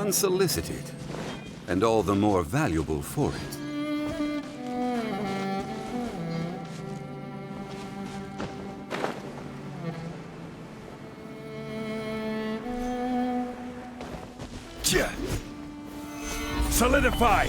unsolicited, and all the more valuable for it. Solidify!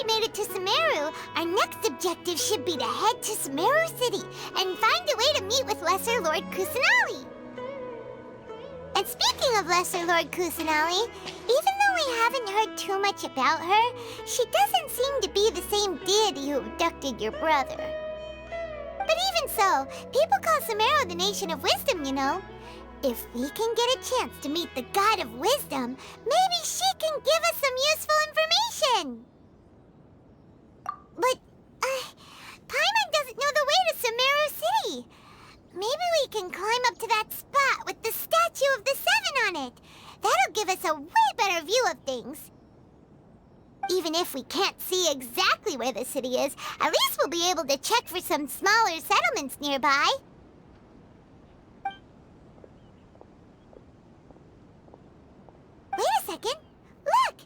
Made it to Sumeru, our next objective should be to head to Sumeru City and find a way to meet with Lesser Lord Kusanali. And speaking of Lesser Lord Kusanali, even though we haven't heard too much about her, she doesn't seem to be the same deity who abducted your brother. But even so, people call Sumeru the Nation of Wisdom, you know. If we can get a chance to meet the God of Wisdom, maybe she can give us some useful information. But, Paimon doesn't know the way to Sumeru City. Maybe we can climb up to that spot with the statue of the Seven on it. That'll give us a way better view of things. Even if we can't see exactly where the city is, at least we'll be able to check for some smaller settlements nearby. Wait a second. Look!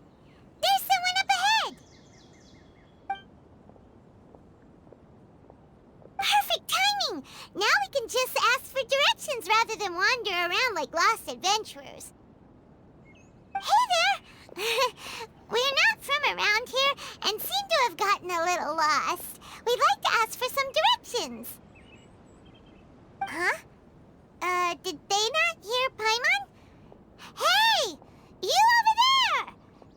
There's someone up ahead! Perfect timing! Now we can just ask for directions rather than wander around like lost adventurers. Hey there! We're not from around here and seem to have gotten a little lost. We'd like to ask for some directions. Huh? Did they not hear Paimon? Hey! You over there!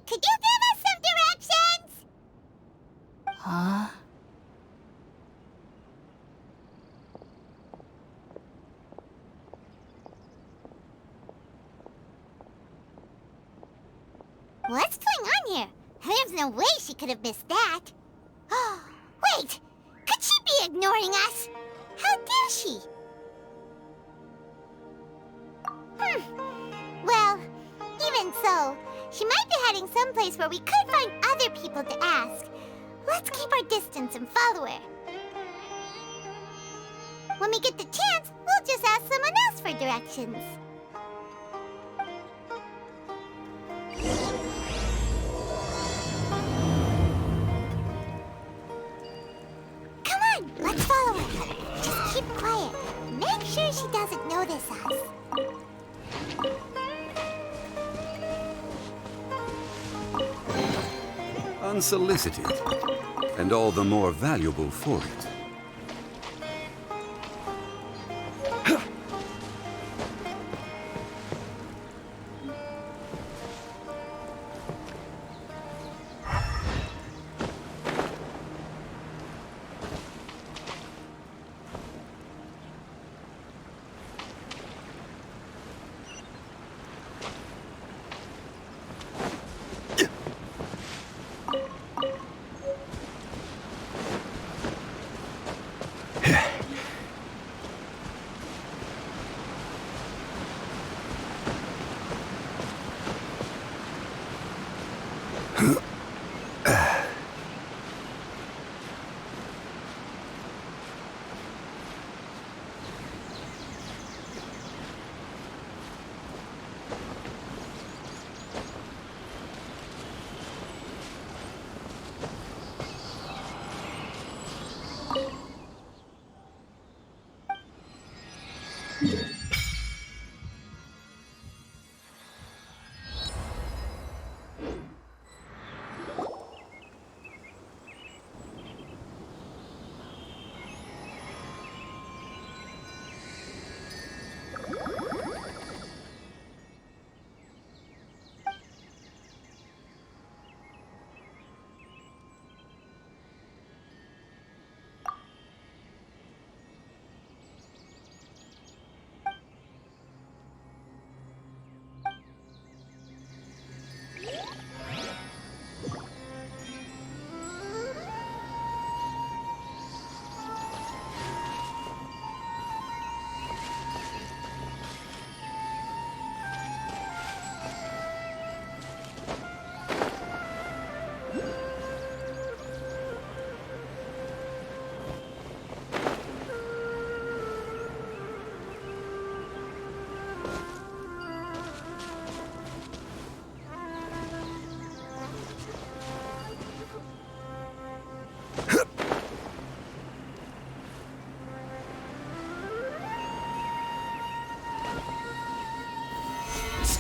Could you give us some directions? Huh? What's going on here? There's no way she could have missed that. Oh, wait! Could she be ignoring us? How dare she? Well, even so, she might be heading someplace where we could find other people to ask. Let's keep our distance and follow her. When we get the chance, we'll just ask someone else for directions. Come on, let's follow her. Just keep quiet. Make sure she doesn't notice us. Unsolicited, and all the more valuable for it.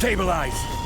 Stabilize!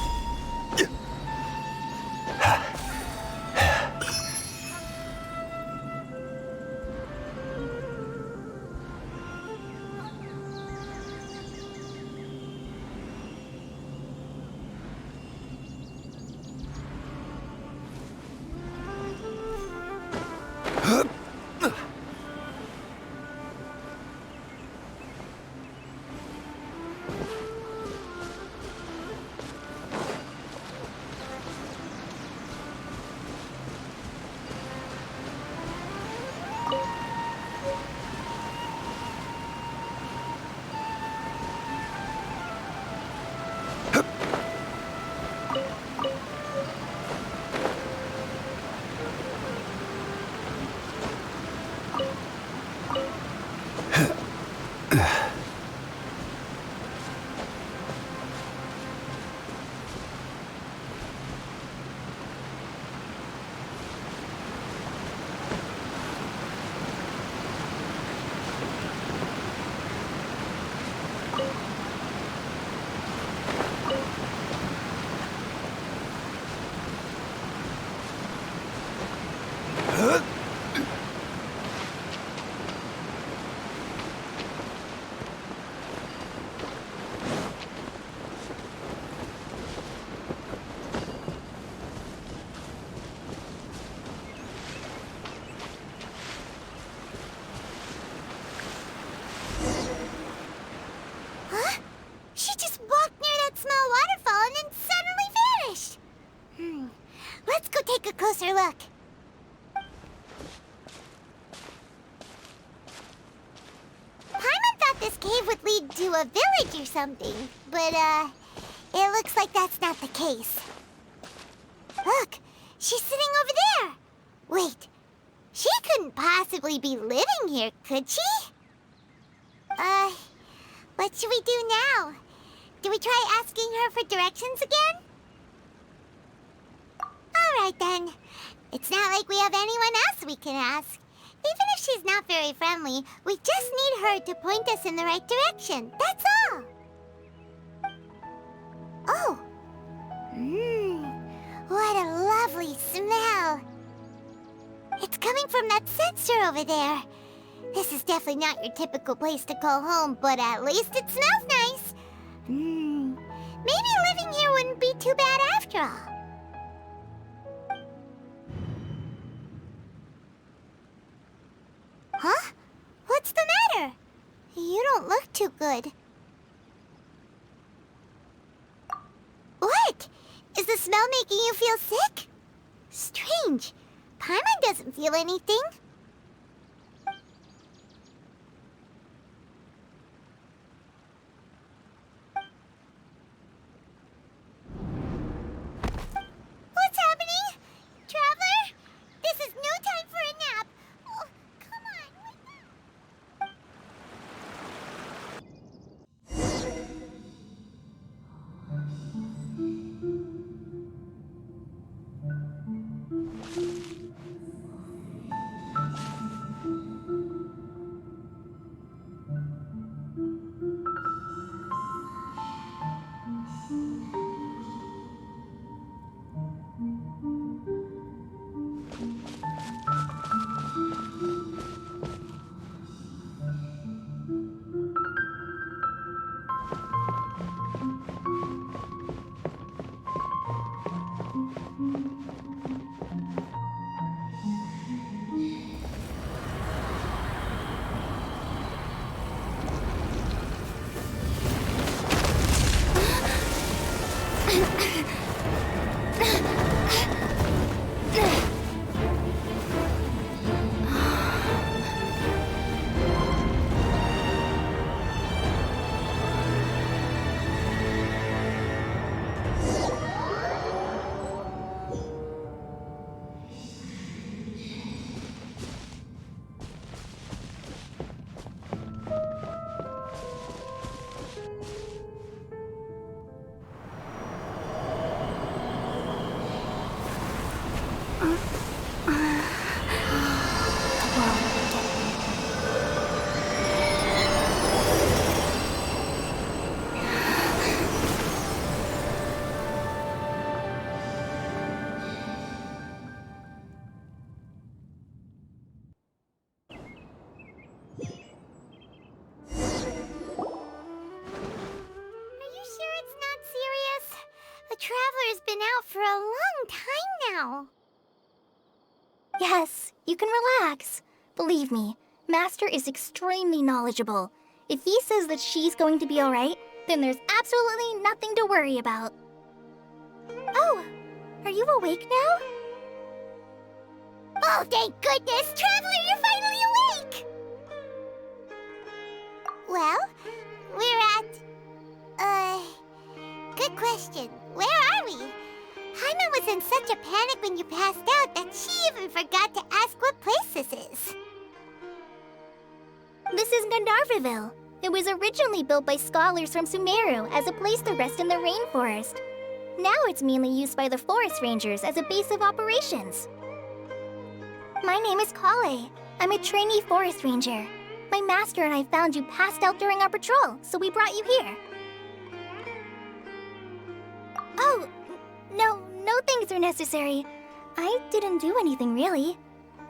closer look. Paimon thought this cave would lead to a village or something, but, it looks like that's not the case. Look, she's sitting over there. Wait, couldn't possibly be living here, could she? What should we do now? Do we try asking her for directions again? Alright then. It's not like we have anyone else we can ask. Even if she's not very friendly, we just need her to point us in the right direction. That's all. Oh. What a lovely smell. It's coming from that sensor over there. This is definitely not your typical place to call home, but at least it smells nice. Maybe living here wouldn't be too bad after all. Huh? What's the matter? You don't look too good. What? Is the smell making you feel sick? Strange. Paimon doesn't feel anything. What's happening? Traveler? This is no time for a nap. Oh, come on, wake up. Traveler's been out for a long time now. Yes, you can relax. Believe me, Master is extremely knowledgeable. If he says that she's going to be alright, then there's absolutely nothing to worry about. Oh, are you awake now? Oh, thank goodness! Traveler, you're finally awake! Well, we're at... Good question. Where are we? Paimon was in such a panic when you passed out that she even forgot to ask what place this is. This is Gandharvaville. It was originally built by scholars from Sumeru as a place to rest in the rainforest. Now it's mainly used by the forest rangers as a base of operations. My name is Kale. I'm a trainee forest ranger. My master and I found you passed out during our patrol, so we brought you here. Oh, no things are necessary. I didn't do anything, really.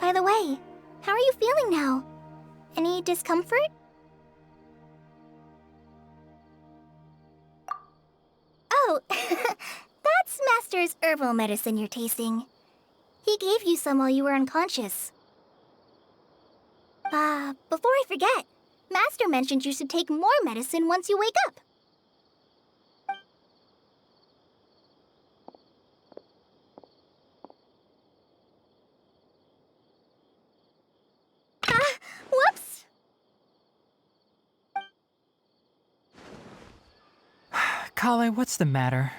By the way, how are you feeling now? Any discomfort? Oh, that's Master's herbal medicine you're tasting. He gave you some while you were unconscious. Before I forget, Master mentioned you should take more medicine once you wake up. Whoops! Kale, what's the matter?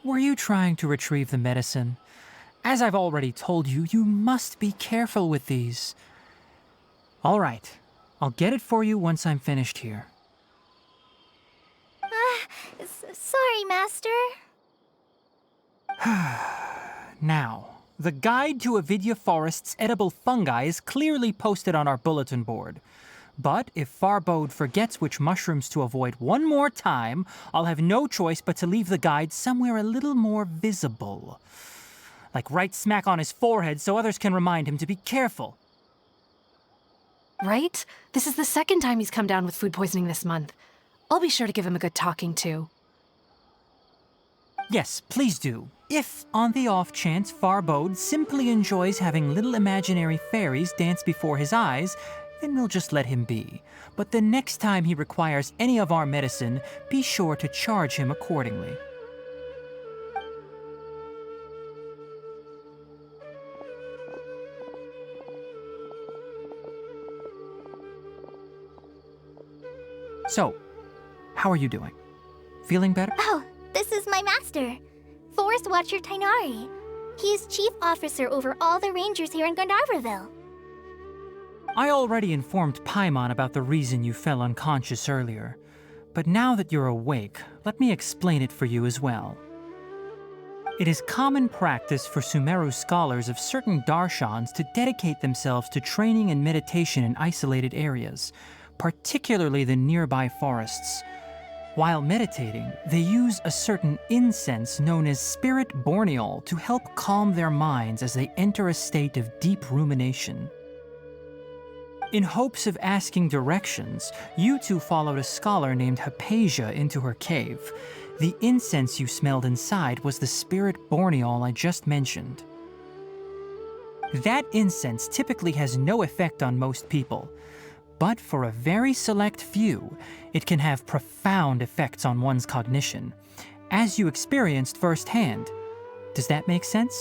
Were you trying to retrieve the medicine? As I've already told you, you must be careful with these. All right. I'll get it for you once I'm finished here. Sorry, Master. Now, the guide to Avidya Forest's edible fungi is clearly posted on our bulletin board. But if Farbode forgets which mushrooms to avoid one more time, I'll have no choice but to leave the guide somewhere a little more visible. Like right smack on his forehead so others can remind him to be careful. Right? This is the second time he's come down with food poisoning this month. I'll be sure to give him a good talking to. Yes, please do. If, on the off chance, Farbode simply enjoys having little imaginary fairies dance before his eyes, then we'll just let him be. But the next time he requires any of our medicine, be sure to charge him accordingly. So, how are you doing? Feeling better? Oh, this is my master, Forest Watcher Tainari. He is chief officer over all the rangers here in Gandharvaville. I already informed Paimon about the reason you fell unconscious earlier, but now that you're awake, let me explain it for you as well. It is common practice for Sumeru scholars of certain darshans to dedicate themselves to training and meditation in isolated areas, particularly the nearby forests. While meditating, they use a certain incense known as spirit borneol to help calm their minds as they enter a state of deep rumination. In hopes of asking directions, you two followed a scholar named Hypatia into her cave. The incense you smelled inside was the spirit borneol I just mentioned. That incense typically has no effect on most people, but for a very select few, it can have profound effects on one's cognition, as you experienced firsthand. Does that make sense?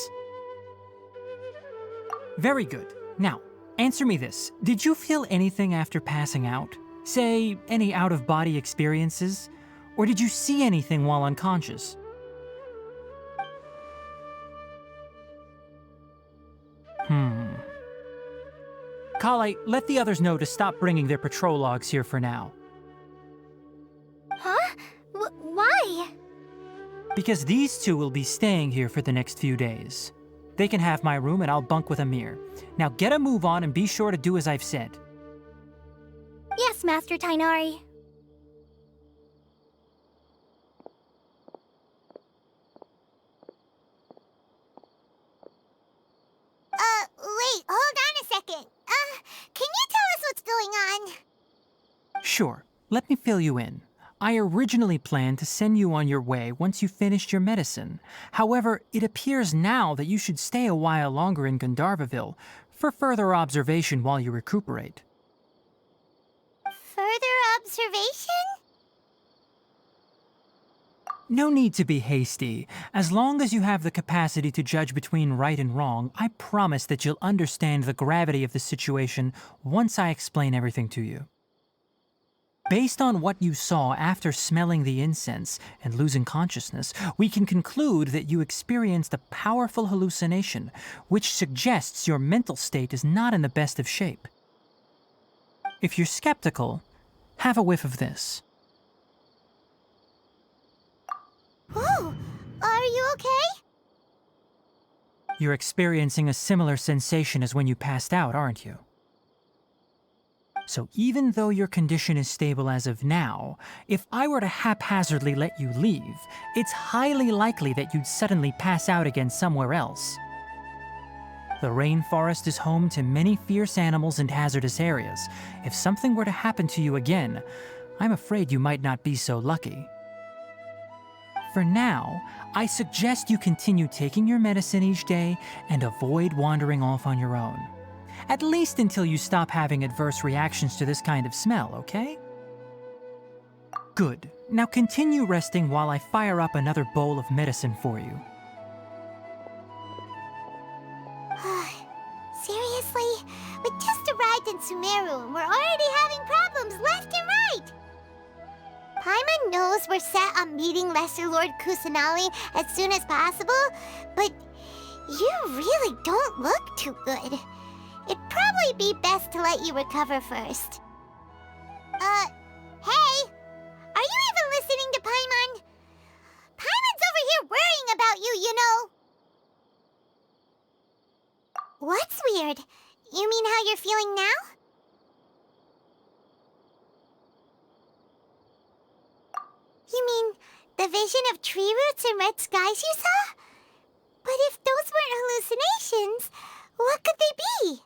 Very good. Now, answer me this. Did you feel anything after passing out? Say, any out-of-body experiences? Or did you see anything while unconscious? Kale, let the others know to stop bringing their patrol logs here for now. Huh? Why? Because these two will be staying here for the next few days. They can have my room and I'll bunk with Amir. Now get a move on and be sure to do as I've said. Yes, Master Tainari. Wait, hold on a second. Can you tell us what's going on? Sure, let me fill you in. I originally planned to send you on your way once you finished your medicine. However, it appears now that you should stay a while longer in Gandharvaville for further observation while you recuperate. Further observation? No need to be hasty. As long as you have the capacity to judge between right and wrong, I promise that you'll understand the gravity of the situation once I explain everything to you. Based on what you saw after smelling the incense and losing consciousness, we can conclude that you experienced a powerful hallucination, which suggests your mental state is not in the best of shape. If you're skeptical, have a whiff of this. Whoa, are you okay? You're experiencing a similar sensation as when you passed out, aren't you? So even though your condition is stable as of now, if I were to haphazardly let you leave, it's highly likely that you'd suddenly pass out again somewhere else. The rainforest is home to many fierce animals and hazardous areas. If something were to happen to you again, I'm afraid you might not be so lucky. For now, I suggest you continue taking your medicine each day and avoid wandering off on your own. At least until you stop having adverse reactions to this kind of smell, okay? Good. Now continue resting while I fire up another bowl of medicine for you. Seriously? We just arrived in Sumeru and we're already having problems left and right! Paimon knows we're set on meeting Lesser Lord Kusanali as soon as possible, but you really don't look too good. It'd probably be best to let you recover first. Hey! Are you even listening to Paimon? Paimon's over here worrying about you, you know! What's weird? You mean how you're feeling now? You mean the vision of tree roots and red skies you saw? But if those weren't hallucinations, what could they be?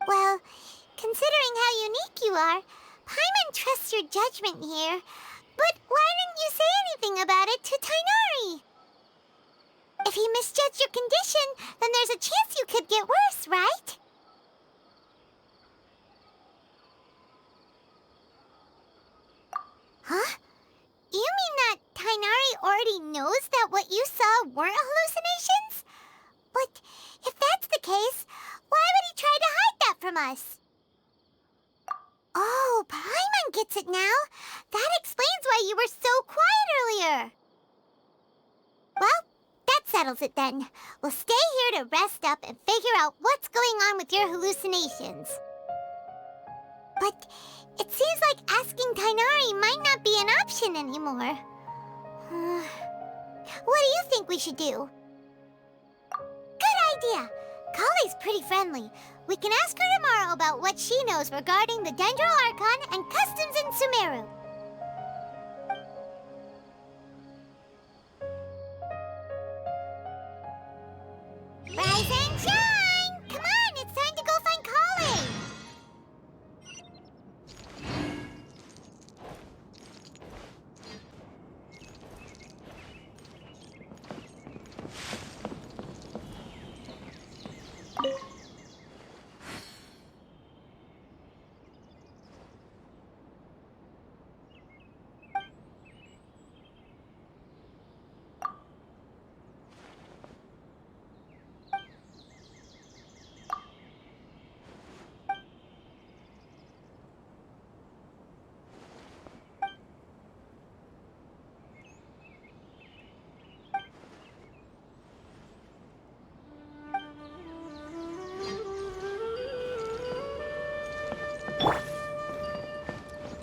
Well, considering how unique you are, Paimon trusts your judgment here. But why didn't you say anything about it to Tighnari? If he misjudged your condition, then there's a chance you could get worse, right? Huh? You mean that Tighnari already knows that what you saw weren't hallucinations? But if that's the case, why would he try to hide that from us? Oh, Paimon gets it now. That explains why you were so quiet earlier. Well, that settles it then. We'll stay here to rest up and figure out what's going on with your hallucinations. But it seems like asking Tighnari might not be an option anymore. What do you think we should do? Good idea. Kale's pretty friendly. We can ask her tomorrow about what she knows regarding the Dendro Archon and customs in Sumeru. Rise and shine! Come on, it's time to go find Kale!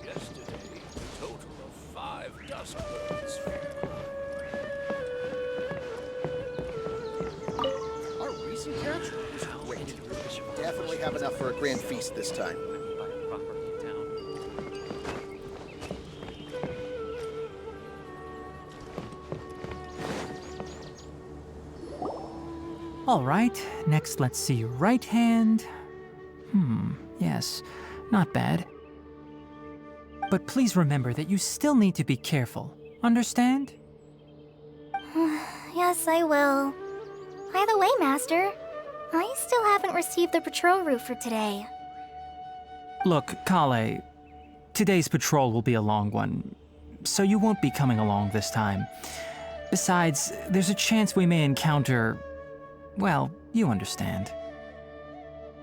Yesterday, a total of 5 dust birds. Our recent catch was great. Definitely have enough for a grand feast this time. All right, next let's see your right hand. Yes, not bad. But please remember that you still need to be careful. Understand? Yes, I will. By the way, Master, I still haven't received the patrol route for today. Look, Kale, today's patrol will be a long one, so you won't be coming along this time. Besides, there's a chance we may encounter... well, you understand.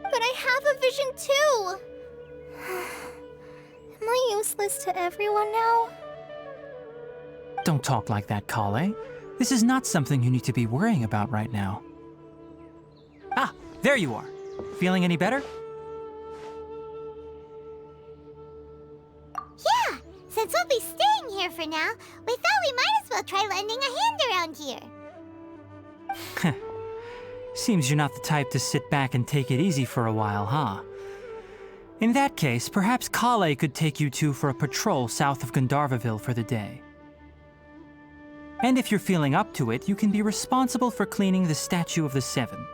But I have a vision too! Am I useless to everyone now? Don't talk like that, Kale. This is not something you need to be worrying about right now. Ah, there you are. Feeling any better? Yeah, since we'll be staying here for now, we thought we might as well try lending a hand around here. Seems you're not the type to sit back and take it easy for a while, huh? In that case, perhaps Kale could take you two for a patrol south of Gandharvaville for the day. And if you're feeling up to it, you can be responsible for cleaning the Statue of the Seven.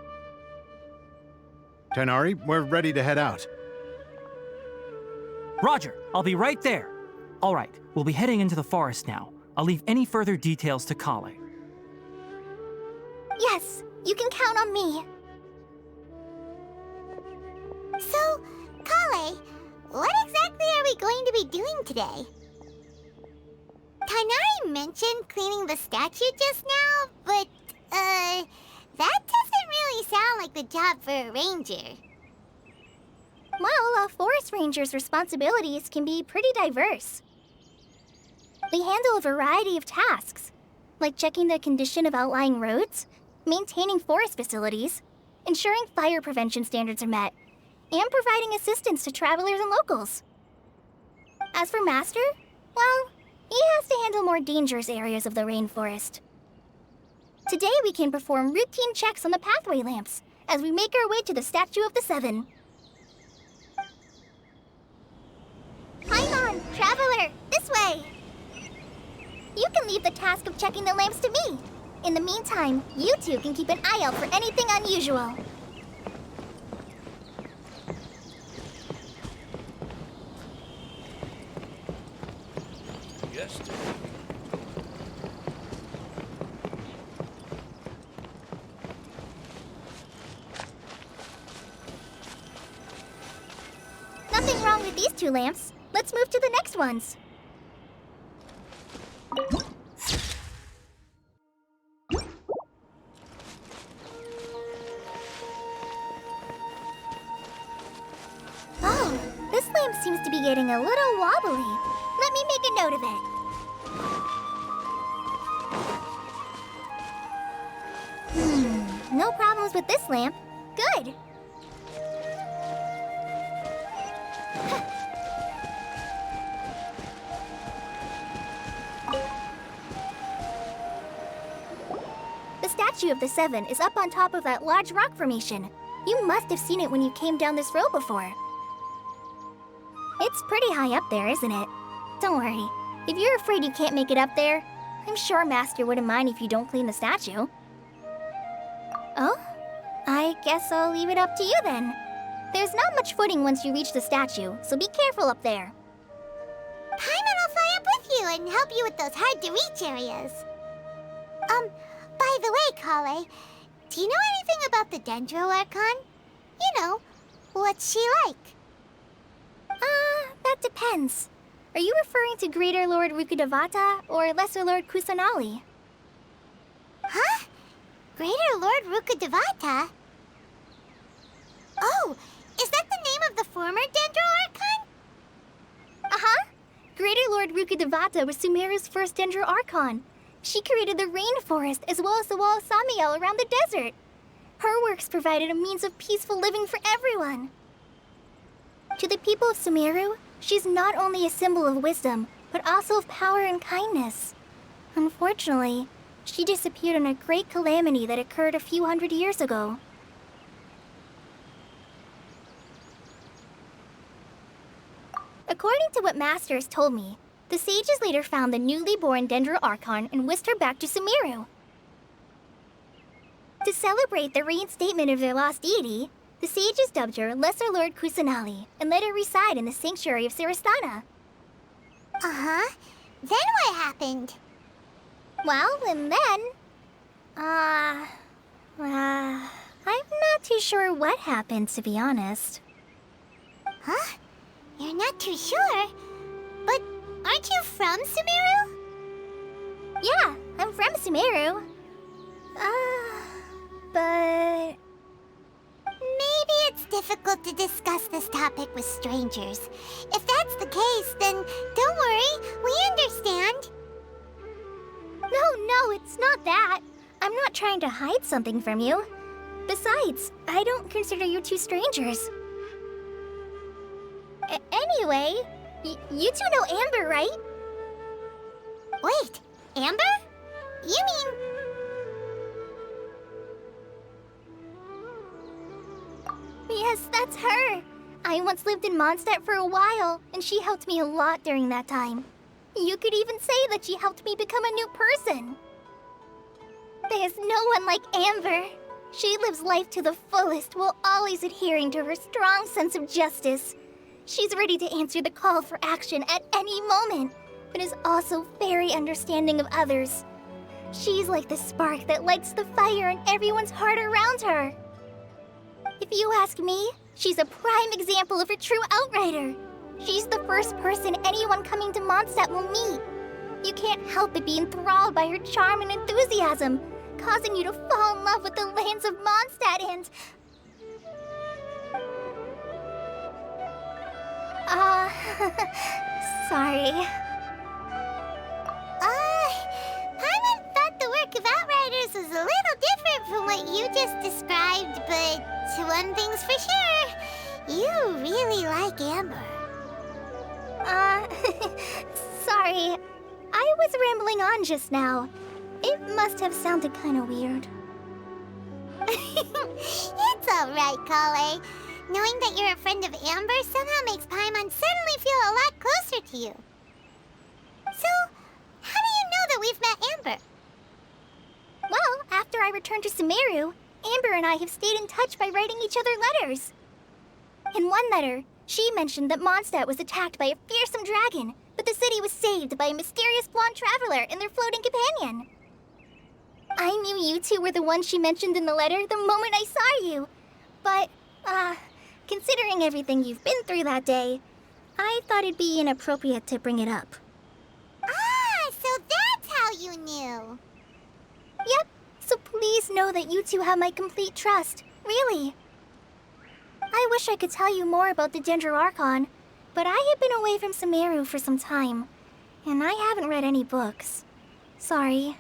Tighnari, we're ready to head out. Roger, I'll be right there. All right, we'll be heading into the forest now. I'll leave any further details to Kale. Yes, you can count on me. So, Kale, what exactly are we going to be doing today? Tighnari mentioned cleaning the statue just now, but, that doesn't really sound like the job for a ranger. Well, a forest ranger's responsibilities can be pretty diverse. They handle a variety of tasks, like checking the condition of outlying roads, maintaining forest facilities, ensuring fire prevention standards are met, and providing assistance to travelers and locals. As for Master, well, he has to handle more dangerous areas of the rainforest. Today we can perform routine checks on the pathway lamps as we make our way to the Statue of the Seven. Paimon, Traveler, this way! You can leave the task of checking the lamps to me. In the meantime, you two can keep an eye out for anything unusual. Yes, dear. Nothing wrong with these two lamps. Let's move to the next ones. Oh, this lamp seems to be getting a little wobbly. Let me make a note of it. No problems with this lamp. Good. The Statue of the Seven is up on top of that large rock formation. You must have seen it when you came down this road before. It's pretty high up there, isn't it? Don't worry. If you're afraid you can't make it up there, I'm sure Master wouldn't mind if you don't clean the statue. Oh? I guess I'll leave it up to you then. There's not much footing once you reach the statue, so be careful up there. Paimon will fly up with you and help you with those hard-to-reach areas. By the way, Kale, do you know anything about the Dendro Archon? You know, what's she like? That depends. Are you referring to Greater Lord Rukkhadevata or Lesser Lord Kusanali? Huh? Greater Lord Rukkhadevata? Oh, is that the name of the former Dendro Archon? Uh-huh. Greater Lord Rukkhadevata was Sumeru's first Dendro Archon. She created the rainforest as well as the wall of Samiel around the desert. Her works provided a means of peaceful living for everyone. To the people of Sumeru, she's not only a symbol of wisdom, but also of power and kindness. Unfortunately, she disappeared in a great calamity that occurred a few hundred years ago. According to what Master has told me, the sages later found the newly born Dendro Archon and whisked her back to Sumeru. To celebrate the reinstatement of their lost deity, the sages dubbed her Lesser Lord Kusanali and let her reside in the sanctuary of Sarastana. Uh-huh. Then what happened? Well, and then... I'm not too sure what happened, to be honest. Huh? You're not too sure? But aren't you from Sumeru? Yeah, I'm from Sumeru. But... Maybe it's difficult to discuss this topic with strangers. If that's the case, then don't worry, we understand. No, it's not that. I'm not trying to hide something from you. Besides, I don't consider you two strangers. Anyway, you two know Amber, right? Wait, Amber? You mean... Yes, that's her. I once lived in Mondstadt for a while, and she helped me a lot during that time. You could even say that she helped me become a new person. There's no one like Amber. She lives life to the fullest while always adhering to her strong sense of justice. She's ready to answer the call for action at any moment, but is also very understanding of others. She's like the spark that lights the fire in everyone's heart around her. If you ask me, she's a prime example of a true outrider. She's the first person anyone coming to Mondstadt will meet. You can't help but be enthralled by her charm and enthusiasm, causing you to fall in love with the lands of Mondstadt and... Sorry. what you just described, but one thing's for sure. You really like Amber. Sorry. I was rambling on just now. It must have sounded kind of weird. It's alright, Kale. Knowing that you're a friend of Amber somehow makes Paimon suddenly feel a lot closer to you. So, how do you know that we've met Amber? Well, after I returned to Sumeru, Amber and I have stayed in touch by writing each other letters. In one letter, she mentioned that Mondstadt was attacked by a fearsome dragon, but the city was saved by a mysterious blonde traveler and their floating companion. I knew you two were the ones she mentioned in the letter the moment I saw you. But, considering everything you've been through that day, I thought it'd be inappropriate to bring it up. Ah, so that's how you knew. Yep, so please know that you two have my complete trust, really. I wish I could tell you more about the Ginger Archon, but I have been away from Sumeru for some time, and I haven't read any books. Sorry.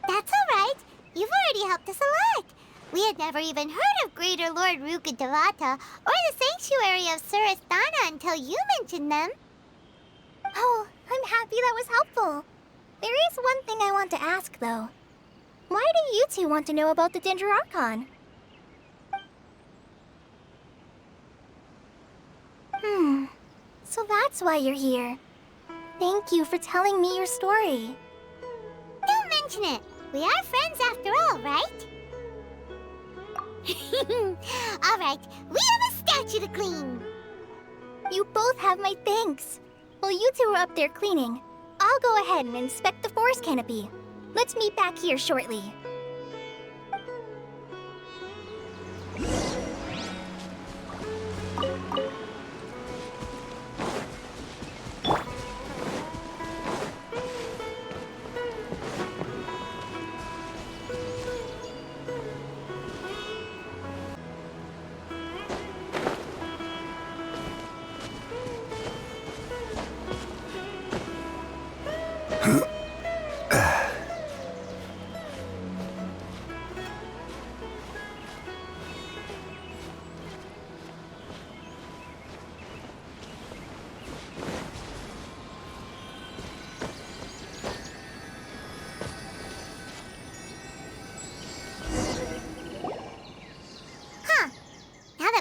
That's alright. You've already helped us a lot. We had never even heard of Greater Lord Rukkhadevata or the Sanctuary of Surasthana until you mentioned them. Oh, I'm happy that was helpful. There is one thing I want to ask, though. Why do you two want to know about the Ginger Archon? So that's why you're here. Thank you for telling me your story. Don't mention it. We are friends after all, right? Alright, we have a statue to clean. You both have my thanks. While you two are up there cleaning, I'll go ahead and inspect the forest canopy. Let's meet back here shortly.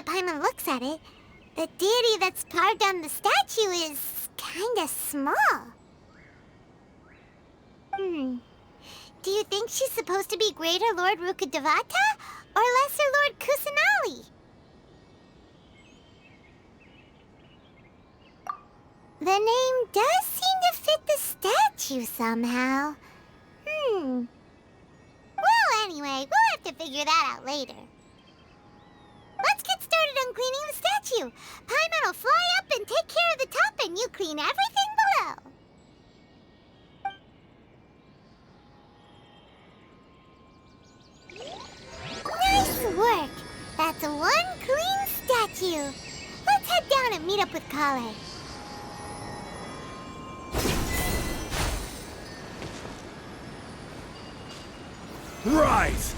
Paimon looks at it, the deity that's carved on the statue is kinda small. Do you think she's supposed to be Greater Lord Rukkhadevata or Lesser Lord Kusanali? The name does seem to fit the statue somehow. Well, anyway, we'll have to figure that out later. Let's get started on cleaning the statue. Paimon will fly up and take care of the top, and you clean everything below. Nice work! That's one clean statue. Let's head down and meet up with Kale. Right!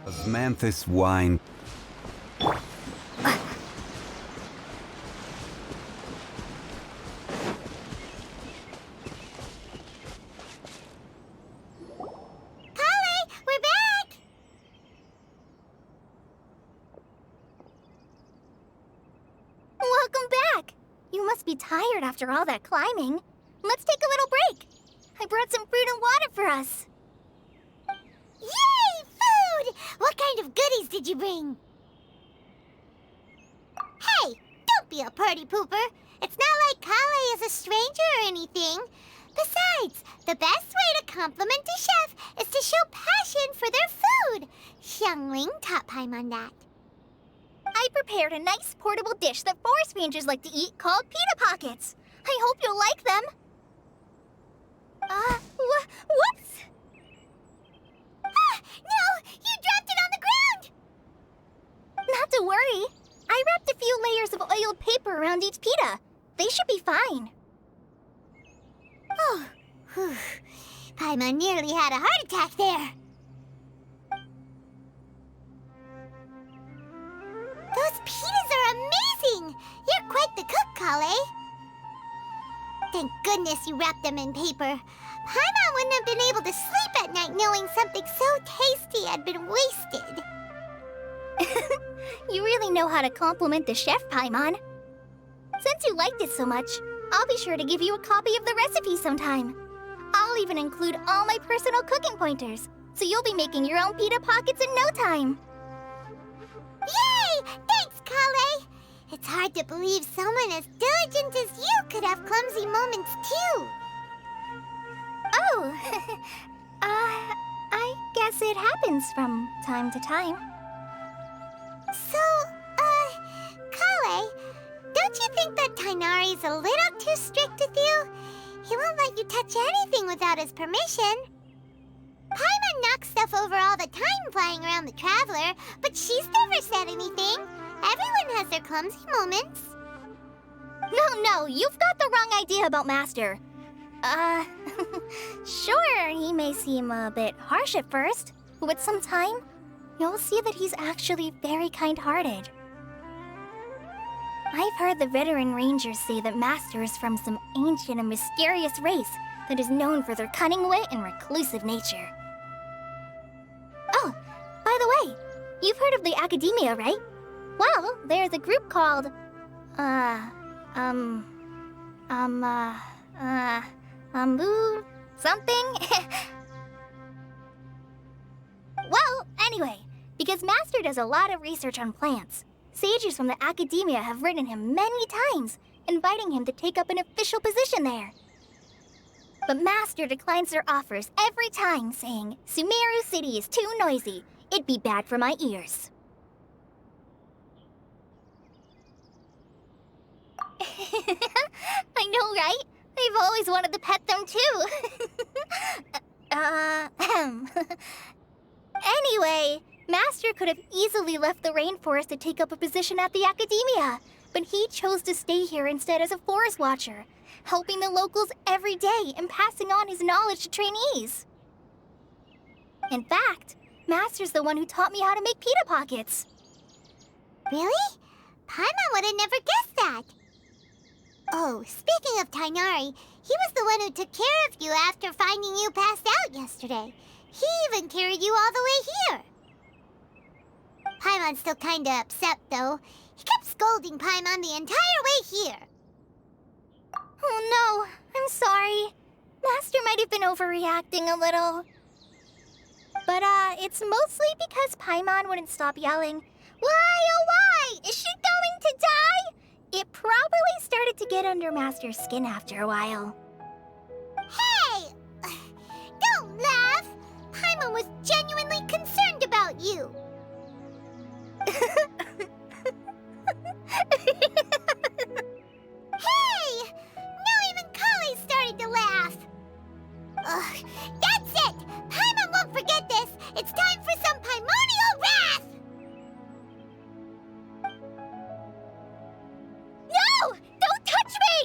Osmanthus wine. Tired after all that climbing. Let's take a little break. I brought some fruit and water for us. Yay! Food! What kind of goodies did you bring? Hey! Don't be a party pooper. It's not like Kale is a stranger or anything. Besides, the best way to compliment a chef is to show passion for their food. Xiangling taught Paimon that. I prepared a nice portable dish that forest rangers like to eat called pita pockets. I hope you'll like them. Whoops! Ah, no! You dropped it on the ground! Not to worry. I wrapped a few layers of oiled paper around each pita. They should be fine. Oh, whew. Paimon nearly had a heart attack there. Those pitas are amazing! You're quite the cook, Kale. Thank goodness you wrapped them in paper. Paimon wouldn't have been able to sleep at night knowing something so tasty had been wasted. You really know how to compliment the chef, Paimon. Since you liked it so much, I'll be sure to give you a copy of the recipe sometime. I'll even include all my personal cooking pointers, so you'll be making your own pita pockets in no time. Yay! Thanks, Kale! It's hard to believe someone as diligent as you could have clumsy moments, too. Oh, I guess it happens from time to time. So, Kale, don't you think that Tainari's a little too strict with you? He won't let you touch anything without his permission. Paimon knocks stuff over all the time flying around the Traveler, but she's never said anything. Everyone has their clumsy moments. No, you've got the wrong idea about Master. Sure, he may seem a bit harsh at first, but with some time, you'll see that he's actually very kind-hearted. I've heard the veteran rangers say that Master is from some ancient and mysterious race that is known for their cunning wit and reclusive nature. Oh, by the way, you've heard of the Academia, right? Well, there's a group called, something? Well, anyway, because Master does a lot of research on plants, sages from the Academia have written him many times, inviting him to take up an official position there. But Master declines their offers every time, saying, Sumeru City is too noisy. It'd be bad for my ears. I know, right? I've always wanted to pet them, too. Anyway, Master could have easily left the rainforest to take up a position at the Academia, but he chose to stay here instead as a forest watcher, helping the locals every day and passing on his knowledge to trainees. In fact, Master's the one who taught me how to make pita pockets. Really? Paimon would have never guessed that. Oh, speaking of Tainari, he was the one who took care of you after finding you passed out yesterday. He even carried you all the way here. Paimon's still kinda upset, though. He kept scolding Paimon the entire way here. Oh no, I'm sorry. Master might have been overreacting a little. But, it's mostly because Paimon wouldn't stop yelling, Why, oh why? Is she going to die? It probably started to get under Master's skin after a while. Hey! Don't laugh! Paimon was genuinely concerned about you. Hey! Now even Kale started to laugh. Ugh, that's it! Paimon won't forget this! It's time for some Paimonial wrath! No! Don't touch me!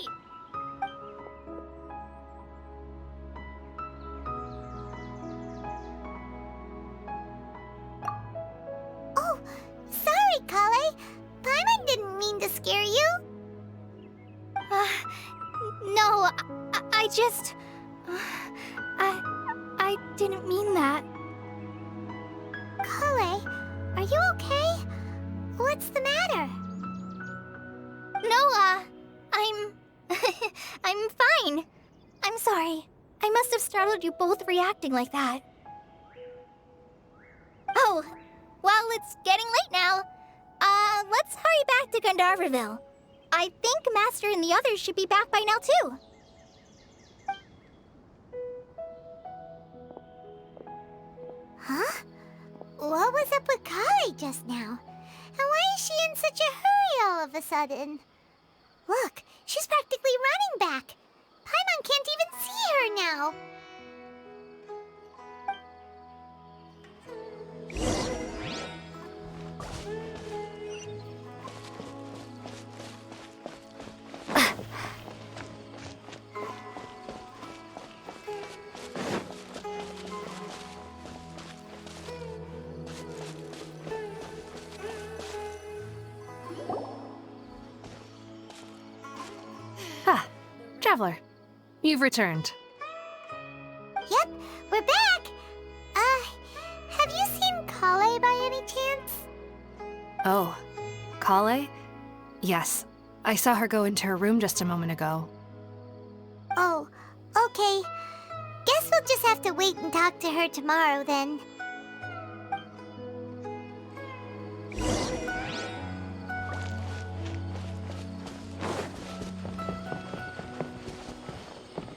Oh, sorry, Kale. Paimon didn't mean to scare you. No, I just... I didn't mean that. Kale, are you okay? What's the matter? No, I'm fine. I'm sorry. I must have startled you both reacting like that. Oh, well, it's getting late now. Let's hurry back to Gandharvaville. I think Master and the others should be back by now, too. Huh? What was up with Kale just now? And why is she in such a hurry all of a sudden? Look, she's practically running back. Paimon can't even see her now. Ah, Traveler, you've returned. Yep, we're back. Have you seen Kale by any chance? Oh, Kale? Yes, I saw her go into her room just a moment ago. Oh, okay. Guess we'll just have to wait and talk to her tomorrow then.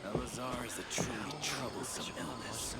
Elazar is a truly troublesome illness.